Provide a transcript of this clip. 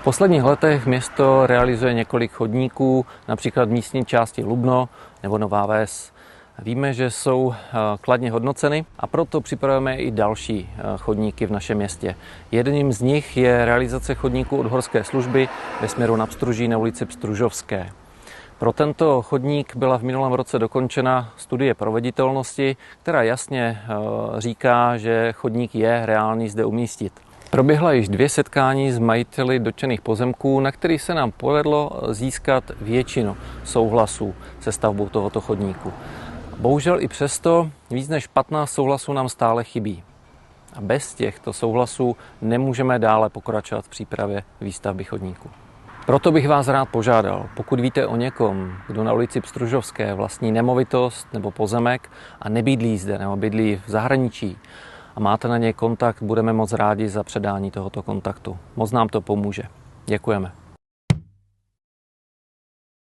V posledních letech město realizuje několik chodníků, například v místní části Lubno nebo Nová Ves. Víme, že jsou kladně hodnoceny a proto připravujeme i další chodníky v našem městě. Jedním z nich je realizace chodníku od Horské služby ve směru na Pstruží na ulici Pstružovské. Pro tento chodník byla v minulém roce dokončena studie proveditelnosti, která jasně říká, že chodník je reálný zde umístit. Proběhla již 2 setkání s majiteli dotčených pozemků, na kterých se nám povedlo získat většinu souhlasů se stavbou tohoto chodníku. Bohužel i přesto víc než 15 souhlasů nám stále chybí. A bez těchto souhlasů nemůžeme dále pokračovat v přípravě výstavby chodníku. Proto bych vás rád požádal, pokud víte o někom, kdo na ulici Pstružovské vlastní nemovitost nebo pozemek a nebydlí zde nebo bydlí v zahraničí a máte na něj kontakt, budeme moc rádi za předání tohoto kontaktu. Moc nám to pomůže. Děkujeme.